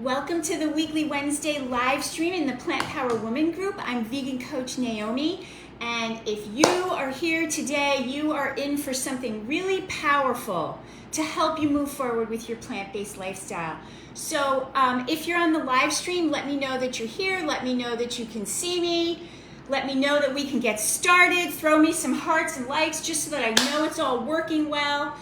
Welcome to the weekly Wednesday live stream in the Plant Power Woman group. I'm vegan coach Naomi, and if you are here today, you are in for something really powerful to help you move forward with your plant-based lifestyle. So if you're on the live stream, let me know that you're here. Let me know that you can see me. Let me know that we can get started. Throw me some hearts and likes just so that I know it's all working well.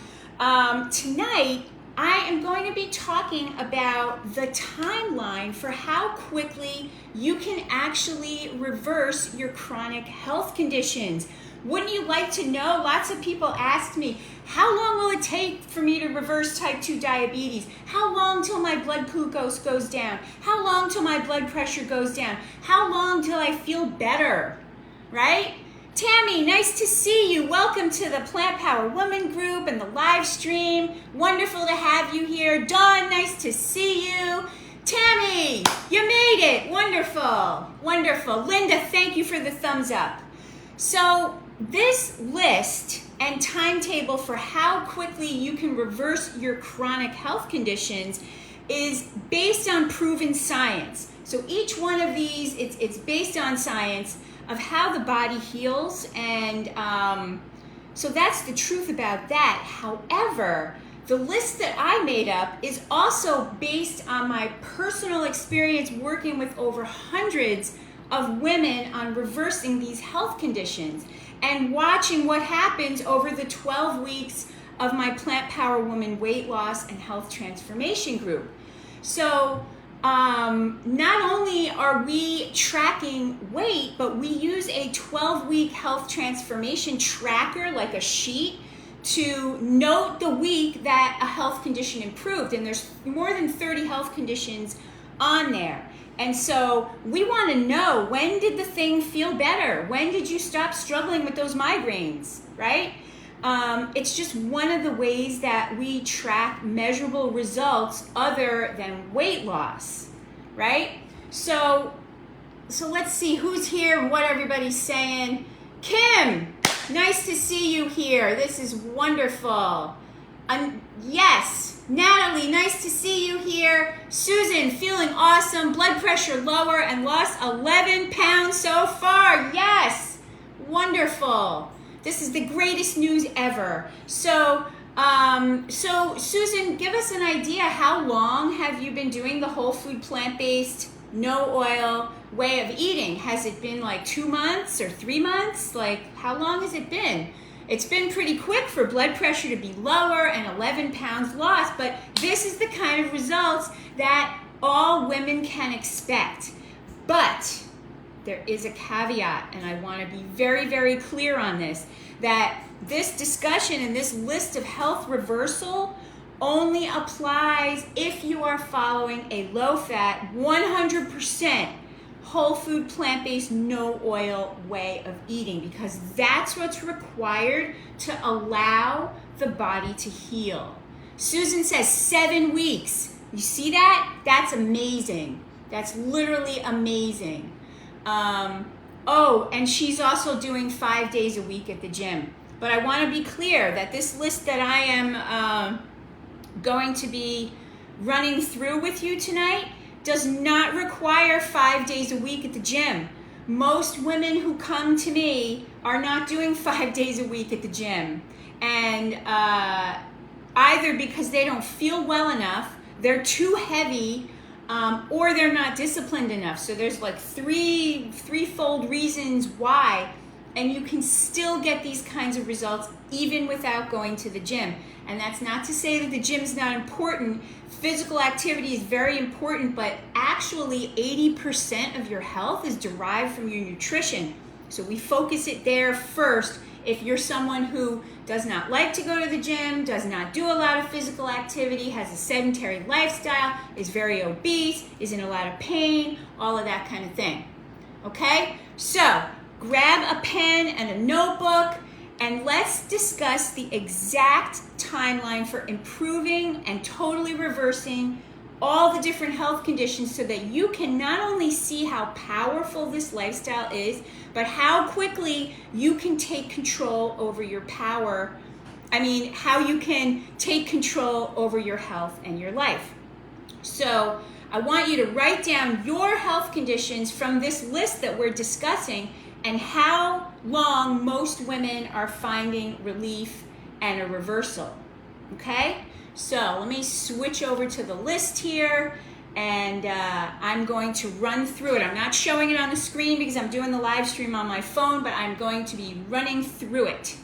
Tonight, I am going to be talking about the timeline for how quickly you can actually reverse your chronic health conditions. Wouldn't you like to know? Lots of people ask me, how long will it take for me to reverse type 2 diabetes? How long till my blood glucose goes down? How long till my blood pressure goes down? How long till I feel better, right? Tammy, nice to see you. Welcome to the Plant Power Woman group and the live stream. Wonderful to have you here. Dawn, nice to see you. Tammy, you made it. Wonderful, wonderful. Linda, thank you for the thumbs up. So this list and timetable for how quickly you can reverse your chronic health conditions is based on proven science. So each one of these, it's based on science of how the body heals, and so that's the truth about that. However, the list that I made up is also based on my personal experience working with over hundreds of women on reversing these health conditions and watching what happens over the 12 weeks of my Plant Power Woman weight loss and health transformation group. So not only are we tracking weight, but we use a 12-week health transformation tracker, like a sheet, to note the week that a health condition improved. And there's more than 30 health conditions on there. And so we want to know, when did the thing feel better? When did you stop struggling with those migraines, right? It's just one of the ways that we track measurable results other than weight loss, right? So let's see who's here and what everybody's saying. Kim, nice to see you here. This is wonderful. Yes, Natalie, nice to see you here. Susan, feeling awesome. Blood pressure lower and lost 11 pounds so far. Yes, wonderful. This is the greatest news ever. So Susan, give us an idea. How long have you been doing the whole food, plant-based, no oil way of eating? Has it been like 2 months or 3 months? Like, how long has it been? It's been pretty quick for blood pressure to be lower and 11 pounds lost, but this is the kind of results that all women can expect. But there is a caveat, and I want to be very, very clear on this, that this discussion and this list of health reversal only applies if you are following a low-fat, 100% whole food, plant-based, no oil way of eating, because that's what's required to allow the body to heal. Susan says 7 weeks. You see that? That's amazing. That's literally amazing. And she's also doing 5 days a week at the gym. But I want to be clear that this list that I am going to be running through with you tonight does not require 5 days a week at the gym. Most women who come to me are not doing 5 days a week at the gym. And either because they don't feel well enough, they're too heavy, or they're not disciplined enough. So there's like threefold reasons why, and you can still get these kinds of results even without going to the gym. And that's not to say that the gym is not important. Physical activity is very important, but actually 80% of your health is derived from your nutrition. So we focus it there first. If you're someone who does not like to go to the gym, does not do a lot of physical activity, has a sedentary lifestyle, is very obese, is in a lot of pain, all of that kind of thing. Okay? So grab a pen and a notebook, and let's discuss the exact timeline for improving and totally reversing all the different health conditions, so that you can not only see how powerful this lifestyle is, but how quickly you can take control over your how you can take control over your health and your life. So I want you to write down your health conditions from this list that we're discussing and how long most women are finding relief and a reversal, okay? So let me switch over to the list here, and I'm going to run through it. I'm not showing it on the screen because I'm doing the live stream on my phone, but I'm going to be running through it.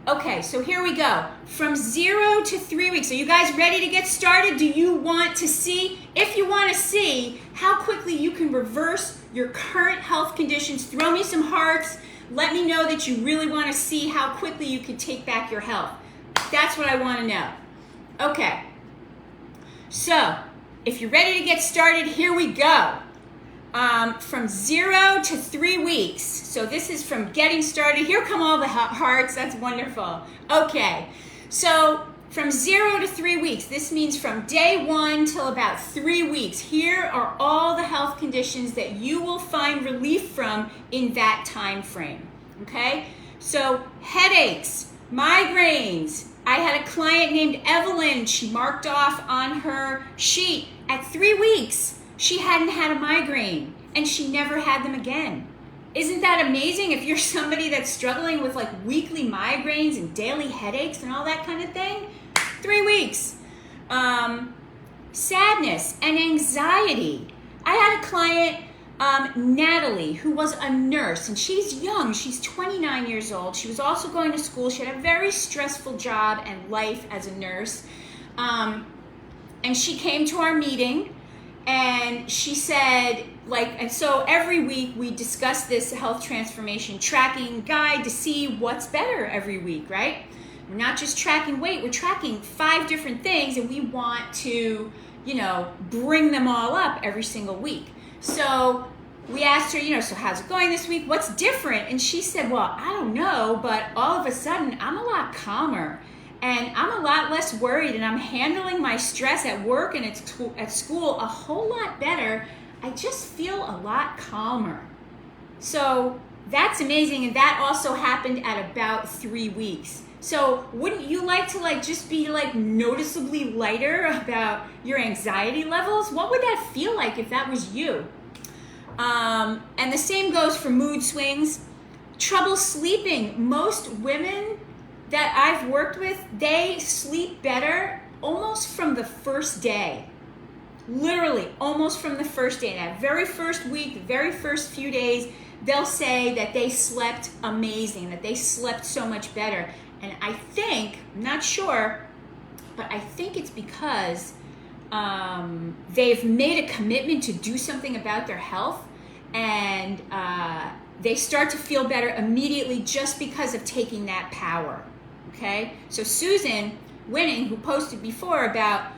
Okay, so here we go. From 0 to 3 weeks. Are you guys ready to get started? Do you want to see? If you want to see how quickly you can reverse your current health conditions, throw me some hearts. Let me know that you really want to see how quickly you can take back your health. That's what I want to know. Okay. So, if you're ready to get started, here we go. From 0 to 3 weeks. So this is from getting started. Here come all the hearts. That's wonderful. Okay. So from 0 to 3 weeks, this means from day 1 till about 3 weeks. Here are all the health conditions that you will find relief from in that time frame. Okay? So headaches, migraines. I had a client named Evelyn. She marked off on her sheet at 3 weeks. She hadn't had a migraine, and she never had them again. Isn't that amazing? If you're somebody that's struggling with like weekly migraines and daily headaches and all that kind of thing, 3 weeks. Sadness and anxiety. I had a client, Natalie, who was a nurse, and she's young. She's 29 years old. She was also going to school. She had a very stressful job and life as a nurse. And she came to our meeting. And she said, and so every week we discuss this health transformation tracking guide to see what's better every week, right? We're not just tracking weight, we're tracking 5 different things, and we want to, bring them all up every single week. So we asked her, so how's it going this week? What's different? And she said, well, I don't know, but all of a sudden I'm a lot calmer. And I'm a lot less worried, and I'm handling my stress at work and at school a whole lot better. I just feel a lot calmer. So that's amazing, and that also happened at about 3 weeks. So wouldn't you like to just be noticeably lighter about your anxiety levels? What would that feel like if that was you? And the same goes for mood swings. Trouble sleeping. Most women that I've worked with, they sleep better almost from the first day. Literally, almost from the first day. That very first week, the very first few days, they'll say that they slept amazing, that they slept so much better. And I think, I'm not sure, but I think it's because they've made a commitment to do something about their health, and they start to feel better immediately just because of taking that power. Okay, so Susan Winning, who posted before about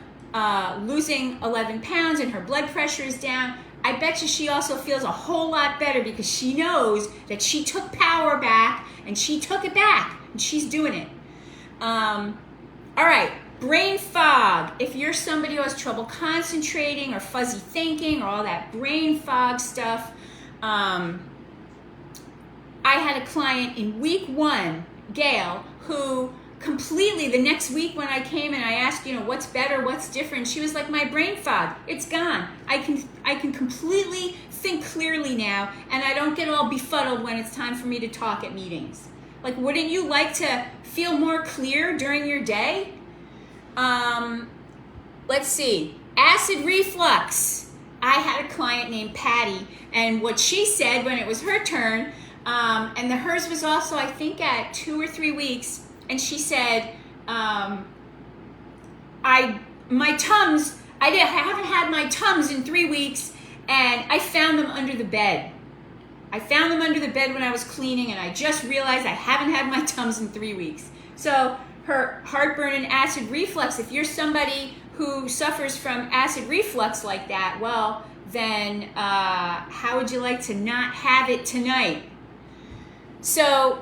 losing 11 pounds and her blood pressure is down, I bet you she also feels a whole lot better because she knows that she took power back and she took it back and she's doing it. All right, brain fog. If you're somebody who has trouble concentrating or fuzzy thinking or all that brain fog stuff, I had a client in week 1, Gail, who completely, the next week when I came and I asked, what's better, what's different, she was like, my brain fog, it's gone. I can completely think clearly now, and I don't get all befuddled when it's time for me to talk at meetings. Wouldn't you like to feel more clear during your day? Let's see, acid reflux. I had a client named Patty, and what she said when it was her turn, and hers was also, I think, at 2 or 3 weeks. And she said, I haven't had my Tums in 3 weeks, and I found them under the bed. I found them under the bed when I was cleaning, and I just realized I haven't had my Tums in 3 weeks. So her heartburn and acid reflux, if you're somebody who suffers from acid reflux like that, well, then how would you like to not have it tonight? So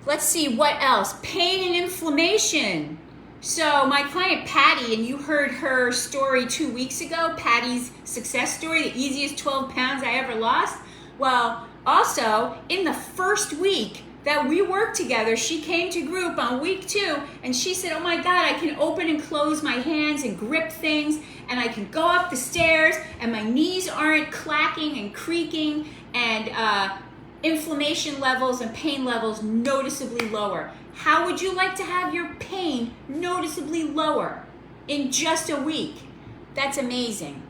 let's see, what else? Pain and inflammation. So my client Patty, and you heard her story 2 weeks ago, Patty's success story, the easiest 12 pounds I ever lost. Well, also in the first week that we worked together, she came to group on week 2, and she said, oh my God, I can open and close my hands and grip things. and I can go up the stairs and my knees aren't clacking and creaking, and inflammation levels and pain levels noticeably lower. How would you like to have your pain noticeably lower in just a week? That's amazing.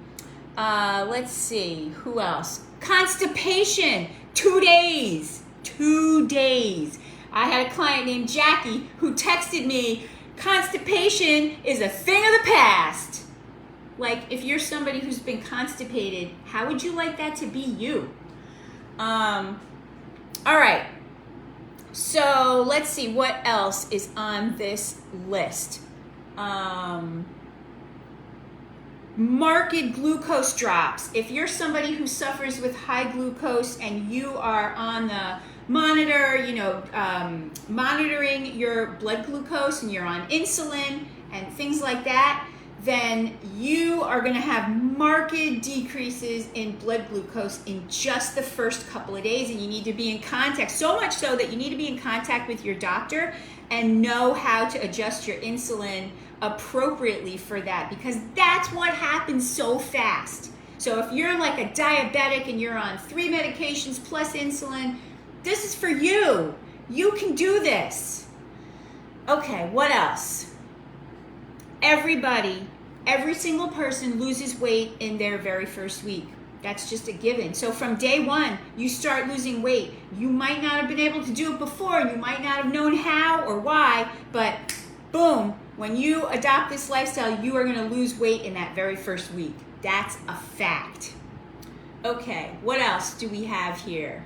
Let's see, who else? Constipation, 2 days. 2 days. I had a client named Jackie who texted me, constipation is a thing of the past. Like, if you're somebody who's been constipated, how would you like that to be you? All right. So let's see what else is on this list. Marked glucose drops. If you're somebody who suffers with high glucose and you are on the monitor, monitoring your blood glucose and you're on insulin and things like that, then you are going to have marked decreases in blood glucose in just the first couple of days, and you need to be in contact, so much so that you need to be in contact with your doctor and know how to adjust your insulin appropriately for that, because that's what happens so fast. So if you're like a diabetic and you're on 3 medications plus insulin, this is for you. You can do this. Okay, what else? Everybody, every single person loses weight in their very first week. That's just a given. So from day one, you start losing weight. You might not have been able to do it before. You might not have known how or why, but boom, when you adopt this lifestyle, you are going to lose weight in that very first week. That's a fact. Okay, what else do we have here?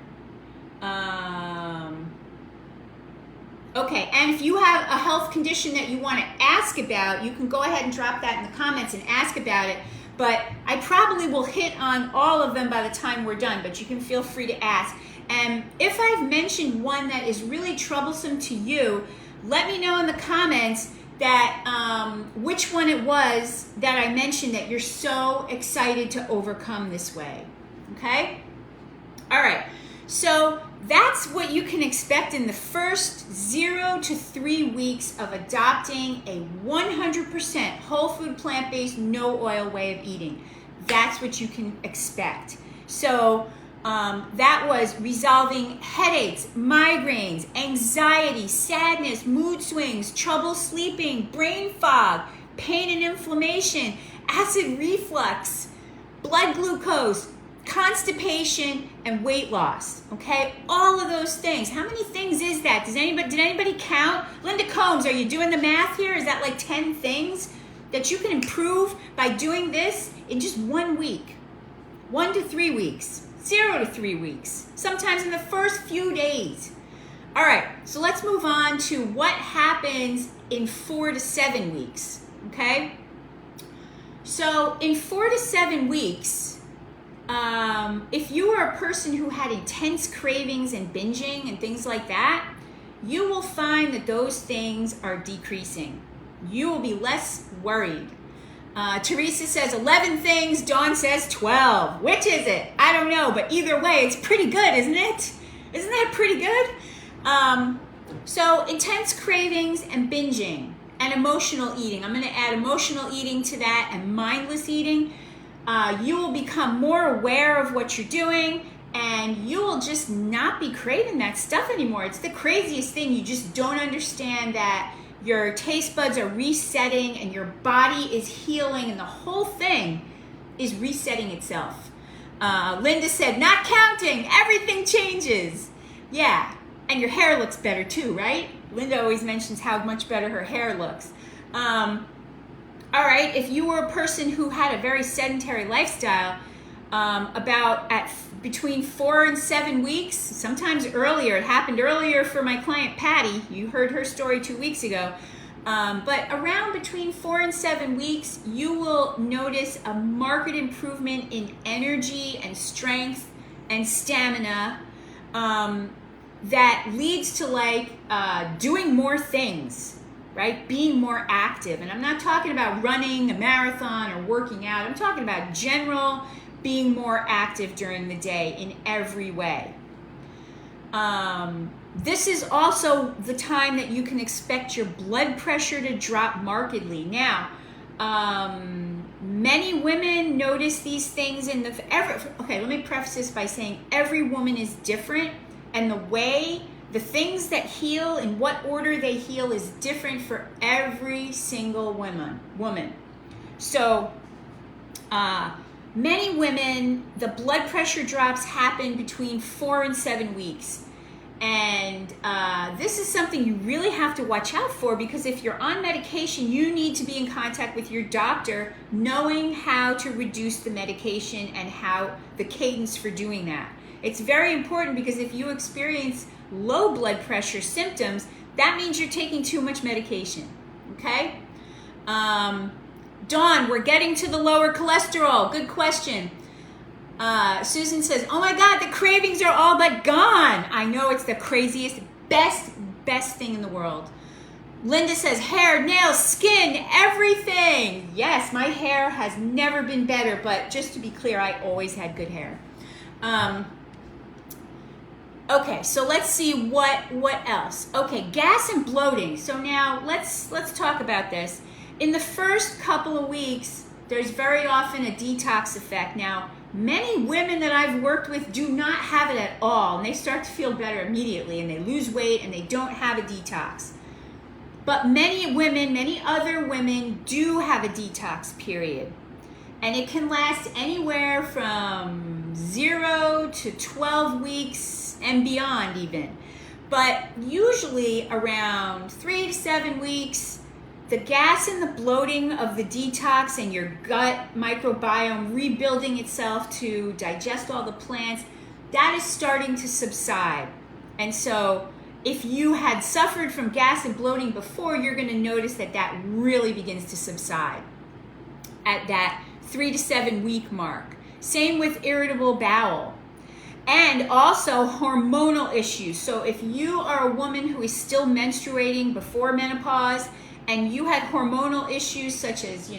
Okay, and if you have a health condition that you want to ask about, you can go ahead and drop that in the comments and ask about it. But I probably will hit on all of them by the time we're done, but you can feel free to ask. And if I've mentioned one that is really troublesome to you, let me know in the comments that which one it was that I mentioned that you're so excited to overcome this way. Okay? All right. So that's what you can expect in the first 0 to 3 weeks of adopting a 100% whole food, plant-based, no oil way of eating. That's what you can expect. So that was resolving headaches, migraines, anxiety, sadness, mood swings, trouble sleeping, brain fog, pain and inflammation, acid reflux, blood glucose, constipation, and weight loss. Okay, all of those things. How many things is that? Did anybody count? Linda Combs, are you doing the math here? Is that like 10 things that you can improve by doing this in just 1 week? 1 to 3 weeks, 0 to 3 weeks, sometimes in the first few days. All right, so let's move on to what happens in 4 to 7 weeks. Okay, so in 4 to 7 weeks, if you are a person who had intense cravings and binging and things like that, you will find that those things are decreasing. You will be less worried. Teresa says 11 things, Dawn says 12. Which is it? I don't know, but either way, it's pretty good, isn't it? Isn't that pretty good? So intense cravings and binging and emotional eating. I'm going to add emotional eating to that and mindless eating. You will become more aware of what you're doing, and you will just not be craving that stuff anymore. It's the craziest thing. You just don't understand that your taste buds are resetting and your body is healing, and the whole thing is resetting itself. Linda said, not counting, everything changes. Yeah, and your hair looks better too, right? Linda always mentions how much better her hair looks. All right, if you were a person who had a very sedentary lifestyle, between 4 and 7 weeks, sometimes earlier, it happened earlier for my client Patty, you heard her story 2 weeks ago, but around between 4 and 7 weeks, you will notice a marked improvement in energy and strength and stamina that leads to doing more things. Right? Being more active. And I'm not talking about running a marathon or working out. I'm talking about general being more active during the day in every way. This is also the time that you can expect your blood pressure to drop markedly. Now, Many women notice these things in okay, let me preface this by saying every woman is different, and the things that heal, in what order they heal, is different for every single woman. So many women, the blood pressure drops happen between 4 and 7 weeks. And this is something you really have to watch out for, because if you're on medication, you need to be in contact with your doctor, knowing how to reduce the medication and how the cadence for doing that. It's very important, because if you experience low blood pressure symptoms, that means you're taking too much medication, okay? Dawn, we're getting to the lower cholesterol. Good question. Susan says, oh my God, the cravings are all but gone. I know, it's the craziest, best thing in the world. Linda says, hair, nails, skin, everything. Yes, my hair has never been better, but just to be clear, I always had good hair. Okay, so let's see what else. Okay, gas and bloating. So now let's talk about this. In the first couple of weeks, there's very often a detox effect. Now, many women that I've worked with do not have it at all, and they start to feel better immediately, and they lose weight, and they don't have a detox. But many other women do have a detox period, and it can last anywhere from 0 to 12 weeks and beyond even. But usually around 3 to 7 weeks, the gas and the bloating of the detox and your gut microbiome rebuilding itself to digest all the plants, that is starting to subside. And so if you had suffered from gas and bloating before, you're going to notice that that really begins to subside at that 3 to 7 week mark. Same with irritable bowel. And also hormonal issues. So if you are a woman who is still menstruating before menopause, and you had hormonal issues such as,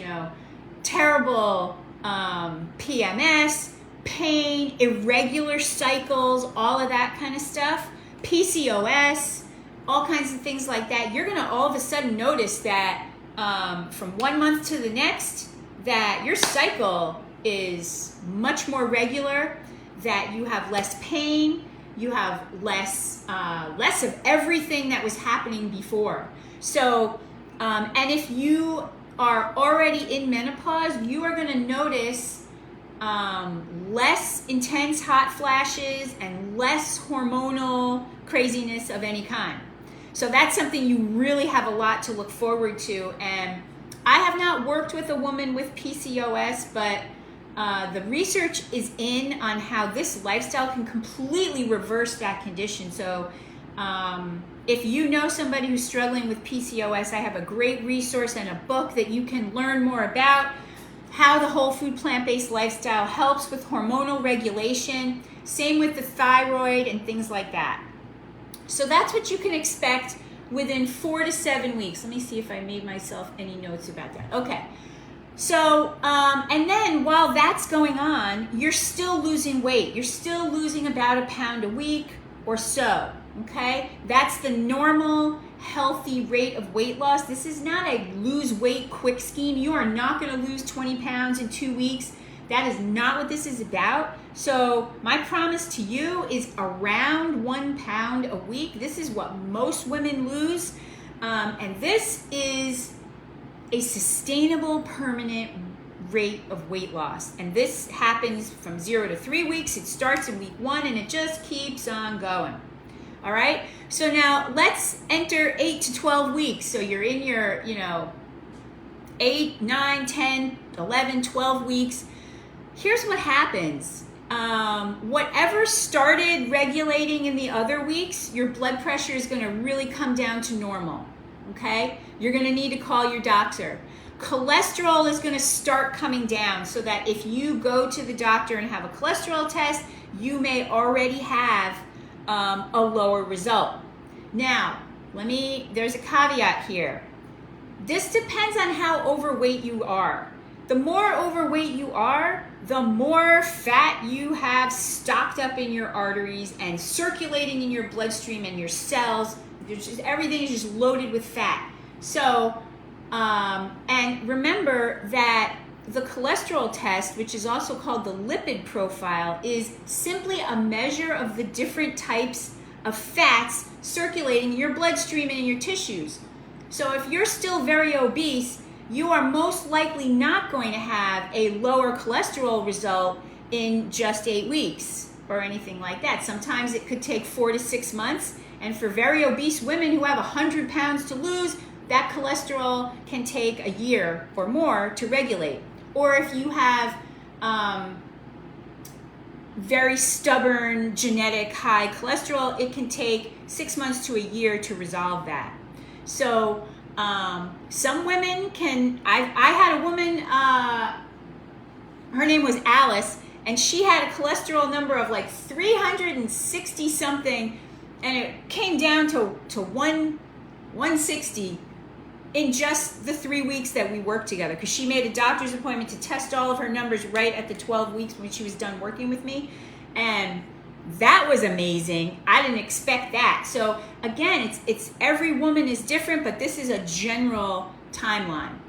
terrible PMS, pain, irregular cycles, all of that kind of stuff, PCOS, all kinds of things like that, you're going to all of a sudden notice that from 1 month to the next, that your cycle is much more regular, that you have less pain, you have less of everything that was happening before. So, and if you are already in menopause, you are going to notice less intense hot flashes and less hormonal craziness of any kind. So that's something you really have a lot to look forward to. And I have not worked with a woman with PCOS, but the research is in on how this lifestyle can completely reverse that condition. So if you know somebody who's struggling with PCOS, I have a great resource and a book that you can learn more about how the whole food plant-based lifestyle helps with hormonal regulation. Same with the thyroid and things like that. So that's what you can expect within 4 to 7 weeks. Let me see if I made myself any notes about that. Okay. So, and then while that's going on, you're still losing weight. You're still losing about 1 pound a week or so. Okay, that's the normal healthy rate of weight loss. This is not a lose weight quick scheme. You are not going to lose 20 pounds in 2 weeks. That is not what this is about. So my promise to you is around 1 pound a week. This is what most women lose. And this is a sustainable, permanent rate of weight loss. And this happens from 0 to 3 weeks. It starts in week 1 and it just keeps on going. All right, so now let's enter 8 to 12 weeks. So you're in your, 8, 9, 10, 11, 12 weeks. Here's what happens. Whatever started regulating in the other weeks, your blood pressure is going to really come down to normal, okay? You're going to need to call your doctor. Cholesterol is going to start coming down, so that if you go to the doctor and have a cholesterol test, you may already have a lower result. Now, there's a caveat here. This depends on how overweight you are. The more overweight you are, the more fat you have stocked up in your arteries and circulating in your bloodstream and your cells. Everything is just loaded with fat. So, and remember that the cholesterol test, which is also called the lipid profile, is simply a measure of the different types of fats circulating in your bloodstream and in your tissues. So if you're still very obese, you are most likely not going to have a lower cholesterol result in just 8 weeks or anything like that. Sometimes it could take 4 to 6 months. And for very obese women who have 100 pounds to lose, that cholesterol can take a year or more to regulate. Or if you have very stubborn genetic high cholesterol, it can take 6 months to a year to resolve that. So some women can, I had a woman, her name was Alice, and she had a cholesterol number of like 360 something, and it came down to 160 in just the 3 weeks that we worked together, because she made a doctor's appointment to test all of her numbers right at the 12 weeks when she was done working with me. And that was amazing. I didn't expect that. So again, it's every woman is different, but this is a general timeline.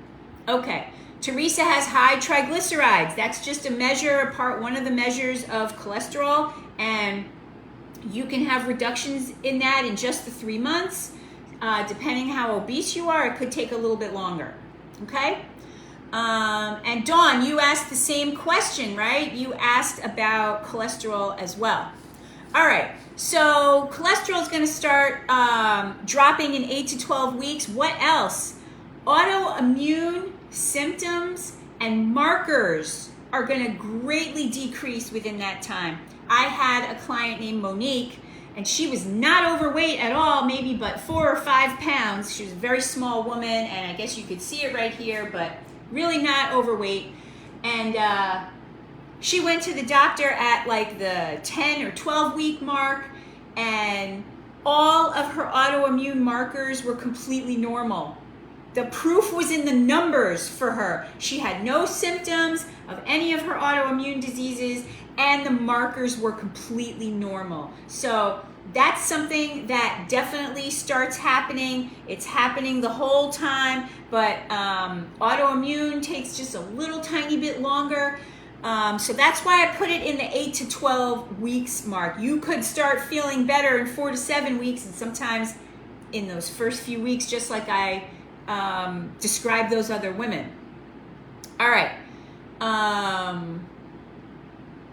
Okay, Teresa has high triglycerides. That's just a measure, one of the measures of cholesterol, and you can have reductions in that in just the 3 months. Depending how obese you are, it could take a little bit longer. Okay? And Dawn, you asked the same question, right? You asked about cholesterol as well. All right, so cholesterol is going to start dropping in 8 to 12 weeks. What else? Autoimmune symptoms and markers are going to greatly decrease within that time. I had a client named Monique, and she was not overweight at all, maybe but 4 or 5 pounds. She was a very small woman, and I guess you could see it right here, but really not overweight. And she went to the doctor at like the 10 or 12 week mark, and all of her autoimmune markers were completely normal. The proof was in the numbers for her. She had no symptoms of any of her autoimmune diseases, and the markers were completely normal. So that's something that definitely starts happening. It's happening the whole time, but autoimmune takes just a little tiny bit longer. So that's why I put it in the 8 to 12 weeks mark. You could start feeling better in 4 to 7 weeks, and sometimes in those first few weeks, just like I described those other women. All right.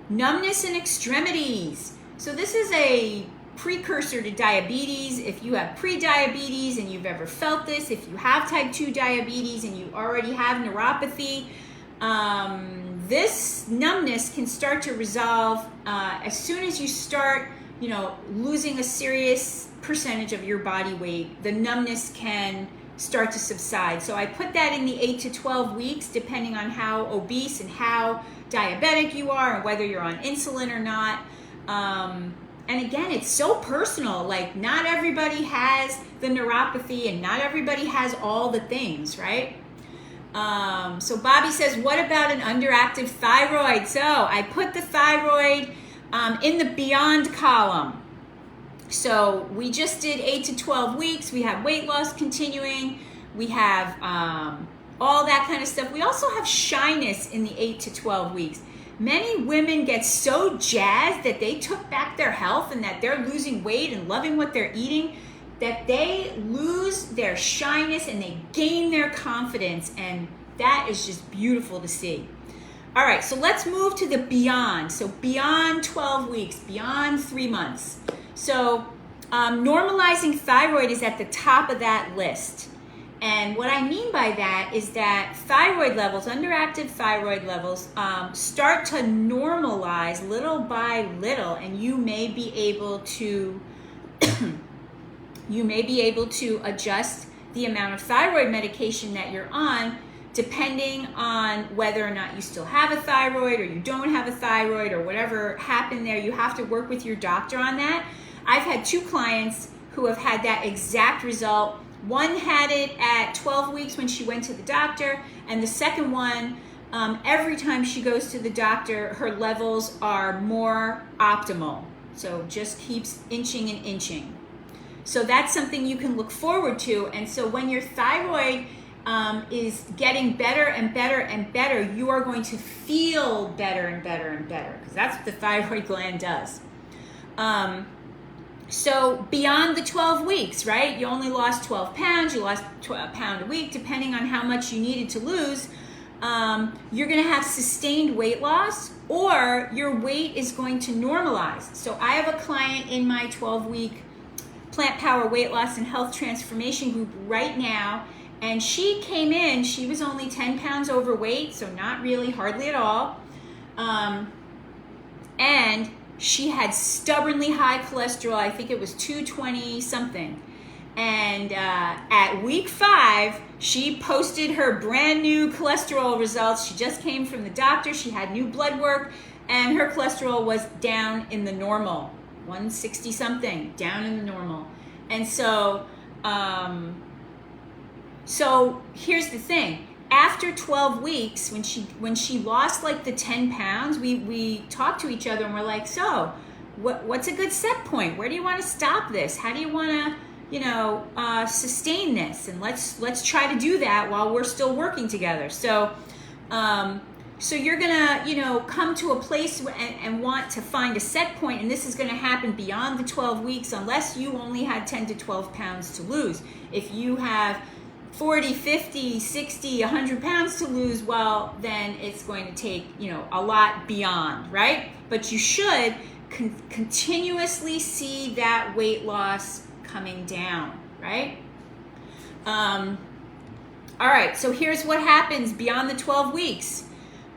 Numbness in extremities. So this is a precursor to diabetes. If you have pre-diabetes and you've ever felt this, if you have type 2 diabetes and you already have neuropathy, this numbness can start to resolve as soon as you start, losing a serious percentage of your body weight. The numbness can start to subside. So I put that in the 8 to 12 weeks, depending on how obese and how diabetic you are and whether you're on insulin or not. And again, it's so personal. Like, not everybody has the neuropathy and not everybody has all the things, right? So Bobby says, what about an underactive thyroid? So I put the thyroid in the beyond column. So we just did 8 to 12 weeks. We have weight loss continuing. We have all that kind of stuff. We also have shyness in the 8 to 12 weeks. Many women get so jazzed that they took back their health and that they're losing weight and loving what they're eating, that they lose their shyness and they gain their confidence. And that is just beautiful to see. All right, so let's move to the beyond. So beyond 12 weeks, beyond 3 months. So normalizing thyroid is at the top of that list. And what I mean by that is that thyroid levels, underactive thyroid levels, start to normalize little by little, and you may be able to adjust the amount of thyroid medication that you're on, depending on whether or not you still have a thyroid or you don't have a thyroid or whatever happened there. You have to work with your doctor on that. I've had 2 clients who have had that exact result. One had it at 12 weeks when she went to the doctor, and the second one, every time she goes to the doctor, her levels are more optimal. So just keeps inching and inching. So that's something you can look forward to. And so when your thyroid is getting better and better and better, you are going to feel better and better and better, because that's what the thyroid gland does. So beyond the 12 weeks, right? You only lost 12 pounds, you lost a pound a week, depending on how much you needed to lose. You're going to have sustained weight loss, or your weight is going to normalize. So I have a client in my 12-week Plant Power Weight Loss and Health Transformation group right now, and she came in, she was only 10 pounds overweight, so not really, hardly at all. And she had stubbornly high cholesterol. I think it was 220 something. And at week 5, she posted her brand new cholesterol results. She just came from the doctor. She had new blood work, and her cholesterol was down in the normal, 160 something, down in the normal. And so, so here's the thing. After 12 weeks, when she lost like the 10 pounds, we talked to each other and we're like, so what's a good set point? Where do you want to stop this? How do you want to, sustain this? And let's try to do that while we're still working together. So, so you're gonna, come to a place and want to find a set point, and this is gonna happen beyond the 12 weeks unless you only had 10 to 12 pounds to lose. If you have 40, 50, 60, 100 pounds to lose, well, then it's going to take, a lot beyond, right? But you should continuously see that weight loss coming down, right? All right, so here's what happens beyond the 12 weeks.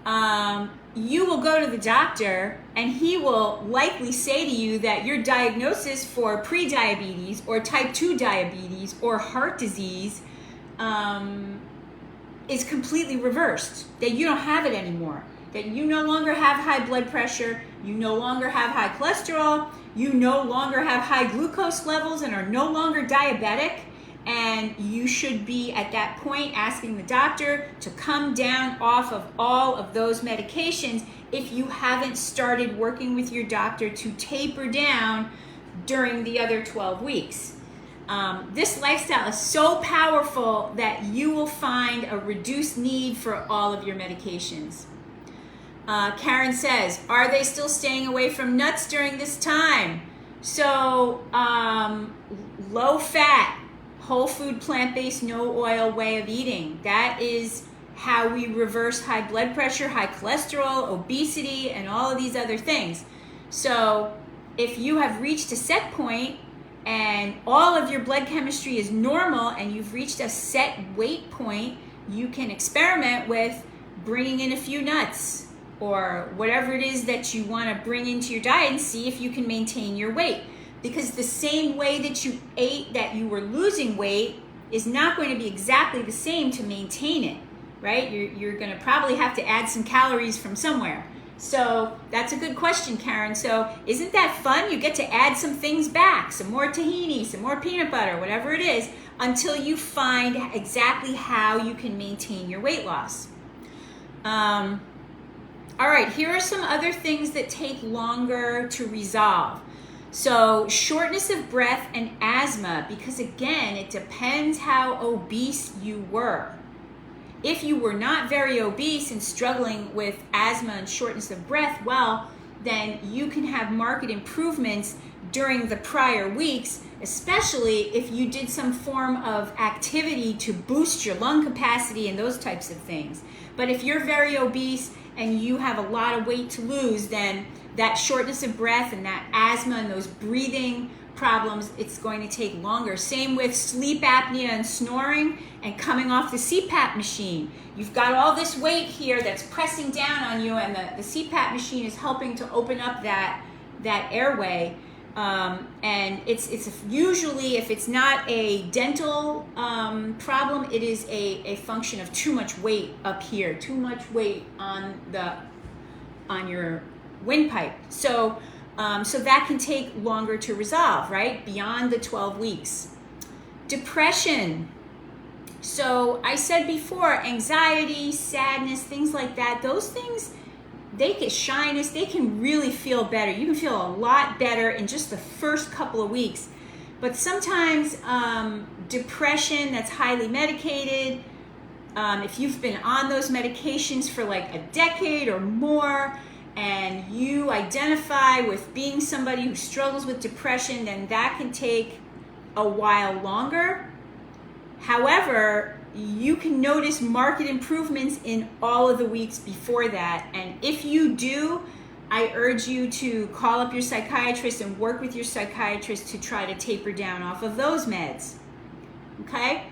You will go to the doctor and he will likely say to you that your diagnosis for pre-diabetes or type 2 diabetes or heart disease is completely reversed, that you don't have it anymore, that you no longer have high blood pressure, you no longer have high cholesterol, you no longer have high glucose levels and are no longer diabetic, and you should be at that point asking the doctor to come down off of all of those medications if you haven't started working with your doctor to taper down during the other 12 weeks. This lifestyle is so powerful that you will find a reduced need for all of your medications. Karen says, are they still staying away from nuts during this time? So, low fat, whole food, plant-based, no oil way of eating. That is how we reverse high blood pressure, high cholesterol, obesity, and all of these other things. So if you have reached a set point and all of your blood chemistry is normal and you've reached a set weight point, you can experiment with bringing in a few nuts or whatever it is that you want to bring into your diet and see if you can maintain your weight. Because the same way that you ate that you were losing weight is not going to be exactly the same to maintain it, right? You're going to probably have to add some calories from somewhere. So that's a good question, Karen. So isn't that fun? You get to add some things back, some more tahini, some more peanut butter, whatever it is, until you find exactly how you can maintain your weight loss. All right, here are some other things that take longer to resolve. So shortness of breath and asthma, because again, it depends how obese you were. If you were not very obese and struggling with asthma and shortness of breath, well, then you can have marked improvements during the prior weeks, especially if you did some form of activity to boost your lung capacity and those types of things. But if you're very obese and you have a lot of weight to lose, then that shortness of breath and that asthma and those breathing problems, it's going to take longer. Same with sleep apnea and snoring and coming off the CPAP machine. You've got all this weight here that's pressing down on you, and the CPAP machine is helping to open up that airway. And it's usually, if it's not a dental problem, it is a function of too much weight up here, too much weight on your windpipe. So that can take longer to resolve, right? Beyond the 12 weeks. Depression. So I said before, anxiety, sadness, things like that, those things, they get shyness, they can really feel better. You can feel a lot better in just the first couple of weeks. But sometimes depression that's highly medicated if you've been on those medications for like a decade or more, and you identify with being somebody who struggles with depression, then that can take a while longer. However, you can notice marked improvements in all of the weeks before that. And if you do, I urge you to call up your psychiatrist and work with your psychiatrist to try to taper down off of those meds. Okay?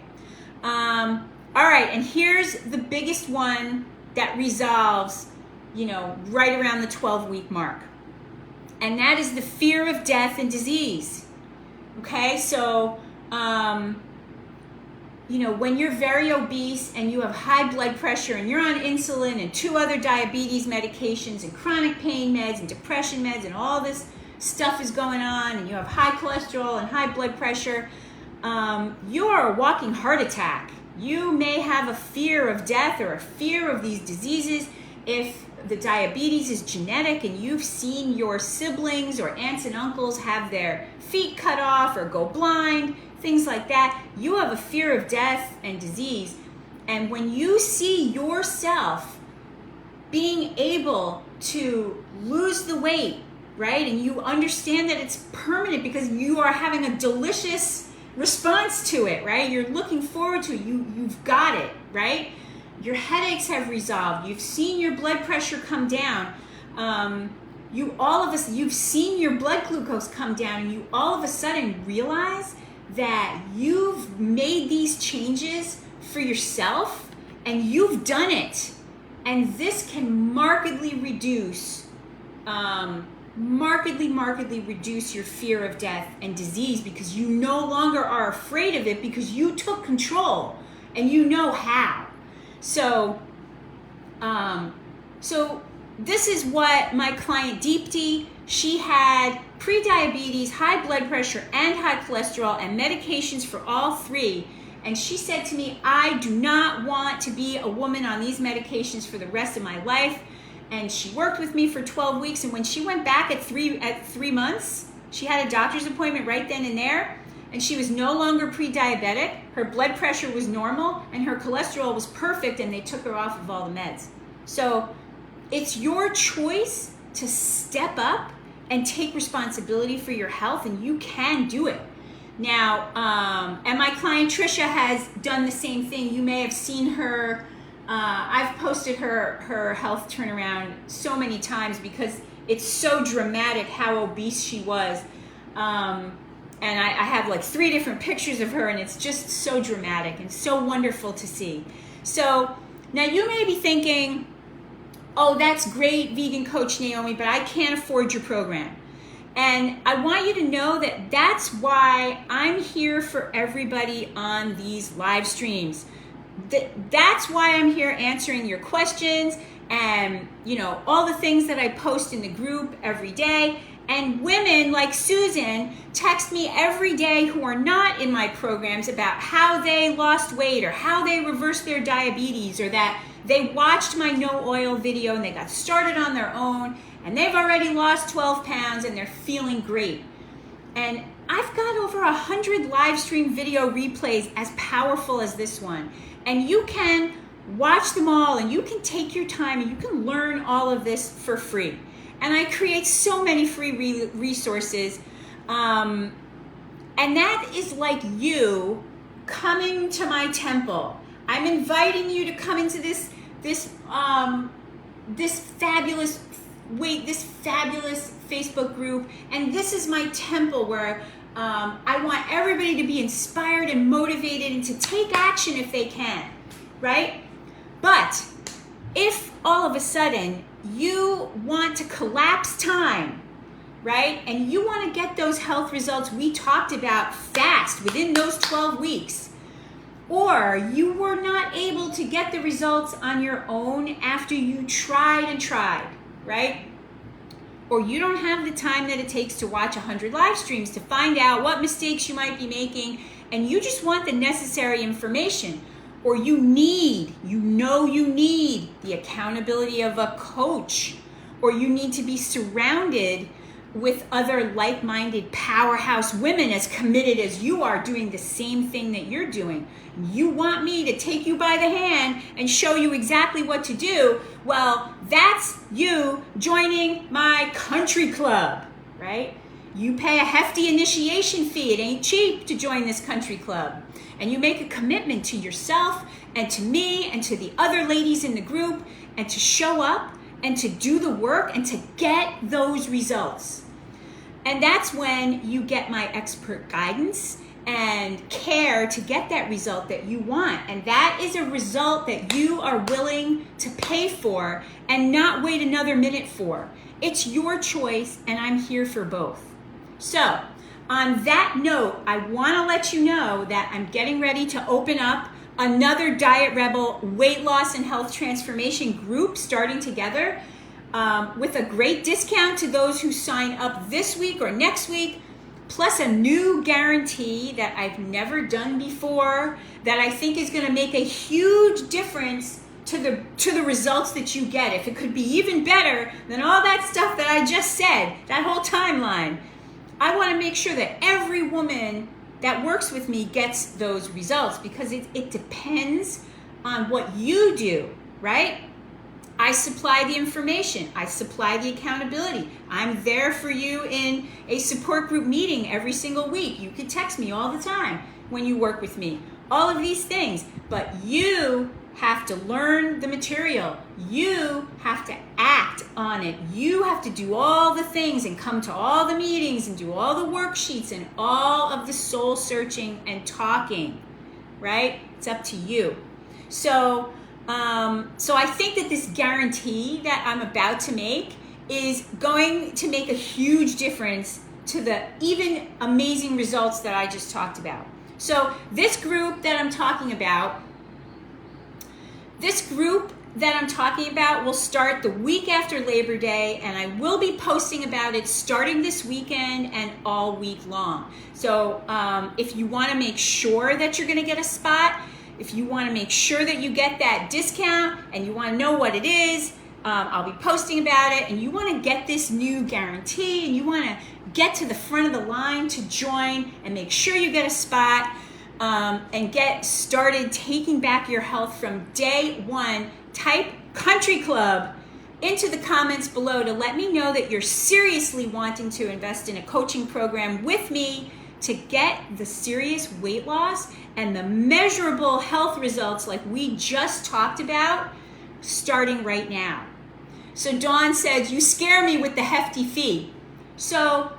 All right, and here's the biggest one that resolves, right around the 12-week mark. And that is the fear of death and disease. Okay, so, when you're very obese and you have high blood pressure and you're on insulin and 2 other diabetes medications and chronic pain meds and depression meds and all this stuff is going on, and you have high cholesterol and high blood pressure, you're a walking heart attack. You may have a fear of death or a fear of these diseases. If the diabetes is genetic and you've seen your siblings or aunts and uncles have their feet cut off or go blind, things like that, you have a fear of death and disease. And when you see yourself being able to lose the weight, right, and you understand that it's permanent because you are having a delicious response to it, right? You're looking forward to it. You've got it, right? Your headaches have resolved. You've seen your blood pressure come down. You've seen your blood glucose come down, and you all of a sudden realize that you've made these changes for yourself and you've done it. And this can markedly reduce your fear of death and disease, because you no longer are afraid of it because you took control and you know how. So this is what my client Deepti, she had pre-diabetes, high blood pressure, and high cholesterol, and medications for all 3. And she said to me, I do not want to be a woman on these medications for the rest of my life. And she worked with me for 12 weeks. And when she went back at 3 months, she had a doctor's appointment right then and there. And she was no longer pre-diabetic. Her blood pressure was normal and her cholesterol was perfect, and they took her off of all the meds. So it's your choice to step up and take responsibility for your health, and you can do it. Now, and my client Trisha has done the same thing. You may have seen her. I've posted her health turnaround so many times because it's so dramatic how obese she was. And I have like 3 different pictures of her, and it's just so dramatic and so wonderful to see. So now you may be thinking, oh, that's great, Vegan Coach Naomi, but I can't afford your program. And I want you to know that that's why I'm here for everybody on these live streams. That's why I'm here answering your questions and, all the things that I post in the group every day. And women like Susan text me every day who are not in my programs about how they lost weight or how they reversed their diabetes, or that they watched my no oil video and they got started on their own and they've already lost 12 pounds and they're feeling great. And I've got over 100 live stream video replays as powerful as this one. And you can watch them all, and you can take your time, and you can learn all of this for free. And I create so many free resources. And that is like you coming to my temple. I'm inviting you to come into this fabulous Facebook group. And this is my temple where I want everybody to be inspired and motivated and to take action if they can, right? But if all of a sudden you want to collapse time, right? And you want to get those health results we talked about fast within those 12 weeks, or you were not able to get the results on your own after you tried and tried, right? Or you don't have the time that it takes to watch 100 live streams to find out what mistakes you might be making, and you just want the necessary information, or you need the accountability of a coach, or you need to be surrounded with other like-minded powerhouse women as committed as you are doing the same thing that you're doing. You want me to take you by the hand and show you exactly what to do. Well, that's you joining my country club, right? You pay a hefty initiation fee. It ain't cheap to join this country club. And you make a commitment to yourself and to me and to the other ladies in the group and to show up and to do the work and to get those results. And that's when you get my expert guidance and care to get that result that you want. And that is a result that you are willing to pay for and not wait another minute for. It's your choice, and I'm here for both. So, on that note, I want to let you know that I'm getting ready to open up another Diet Rebel weight loss and health transformation group starting together with a great discount to those who sign up this week or next week, plus a new guarantee that I've never done before that I think is going to make a huge difference to the results that you get. If it could be even better than all that stuff that I just said, that whole timeline, I want to make sure that every woman that works with me gets those results, because it depends on what you do, right? I supply the information. I supply the accountability. I'm there for you in a support group meeting every single week. You can text me all the time when you work with me. All of these things. But you have to learn the material. You have to act on it. You have to do all the things and come to all the meetings and do all the worksheets and all of the soul searching and talking, right? It's up to you. So I think that this guarantee that I'm about to make is going to make a huge difference to the even amazing results that I just talked about. So this group that I'm talking about will start the week after Labor Day, and I will be posting about it starting this weekend and all week long. So if you want to make sure that you're going to get a spot, if you want to make sure that you get that discount and you want to know what it is, I'll be posting about it, and you want to get this new guarantee and you want to get to the front of the line to join and make sure you get a spot and get started taking back your health from day one, type Country Club into the comments below to let me know that you're seriously wanting to invest in a coaching program with me to get the serious weight loss and the measurable health results like we just talked about starting right now. So Dawn said, you scare me with the hefty fee. So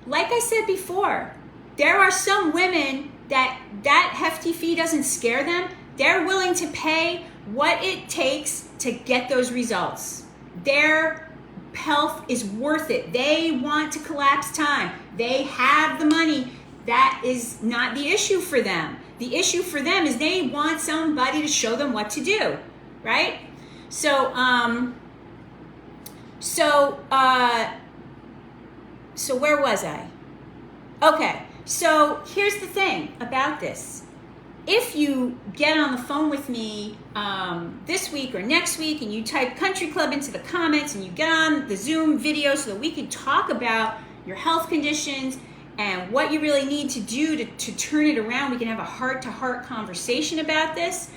like I said before, there are some women that hefty fee doesn't scare them. They're willing to pay what it takes to get those results. Their health is worth it. They want to collapse time. They have the money. That is not the issue for them. The issue for them is they want somebody to show them what to do, right? So where was I? Okay, so here's the thing about this. If you get on the phone with me this week or next week and you type Country Club into the comments and you get on the Zoom video so that we can talk about your health conditions and what you really need to do to turn it around, we can have a heart-to-heart conversation about this.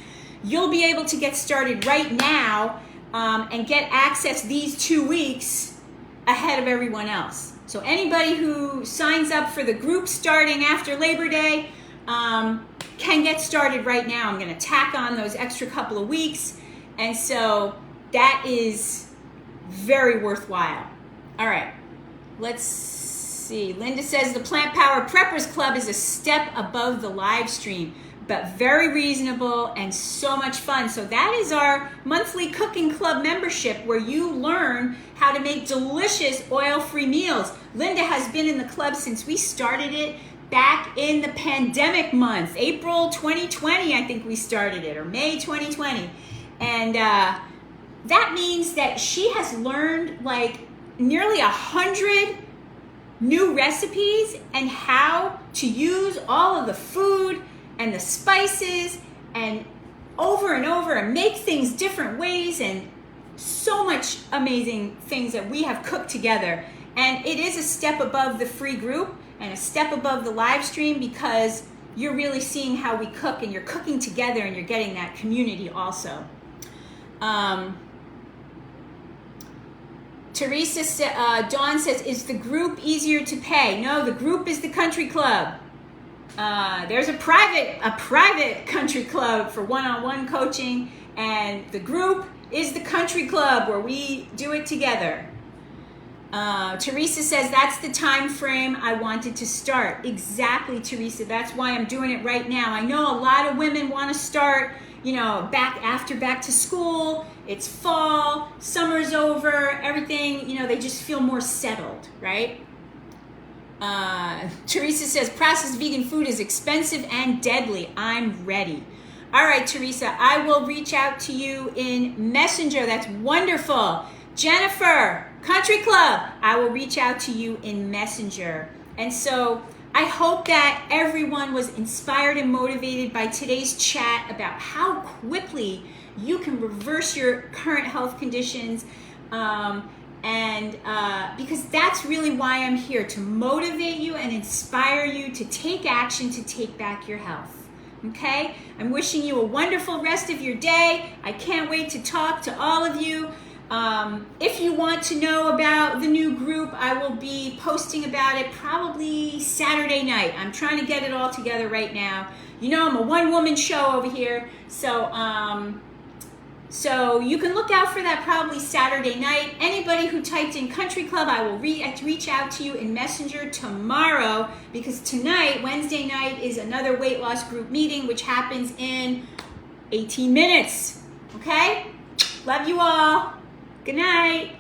You'll be able to get started right now and get access these 2 weeks ahead of everyone else. So anybody who signs up for the group starting after Labor Day can get started right now. I'm going to tack on those extra couple of weeks, and so that is very worthwhile. All right, let's see. Linda says the Plant Power Preppers Club is a step above the live stream, but very reasonable and so much fun. So that is our monthly cooking club membership where you learn how to make delicious oil-free meals. Linda has been in the club since we started it back in the pandemic month, April 2020, I think we started it, or May 2020. And that means that she has learned like nearly 100 new recipes and how to use all of the food and the spices and over and make things different ways, and so much amazing things that we have cooked together. And it is a step above the free group and a step above the live stream because you're really seeing how we cook and you're cooking together and you're getting that community also. Dawn says, is the group easier to pay? No, the group is the country club. There's a private country club for one-on-one coaching, and the group is the country club where we do it together. Teresa says, that's the time frame I wanted to start. Exactly, Teresa. That's why I'm doing it right now. I know a lot of women want to start, back to school. It's fall, summer's over, everything, they just feel more settled, right? Teresa says, processed vegan food is expensive and deadly. I'm ready. All right, Teresa, I will reach out to you in Messenger. That's wonderful. Jennifer, Country Club, I will reach out to you in Messenger. And so I hope that everyone was inspired and motivated by today's chat about how quickly you can reverse your current health conditions. Because that's really why I'm here, to motivate you and inspire you to take action to take back your health. Okay? I'm wishing you a wonderful rest of your day. I can't wait to talk to all of you. If you want to know about the new group, I will be posting about it probably Saturday night. I'm trying to get it all together right now. I'm a one-woman show over here, so you can look out for that probably Saturday night. Anybody who typed in Country Club, I will reach out to you in Messenger tomorrow, because tonight, Wednesday night, is another weight loss group meeting, which happens in 18 minutes. Okay? Love you all. Good night.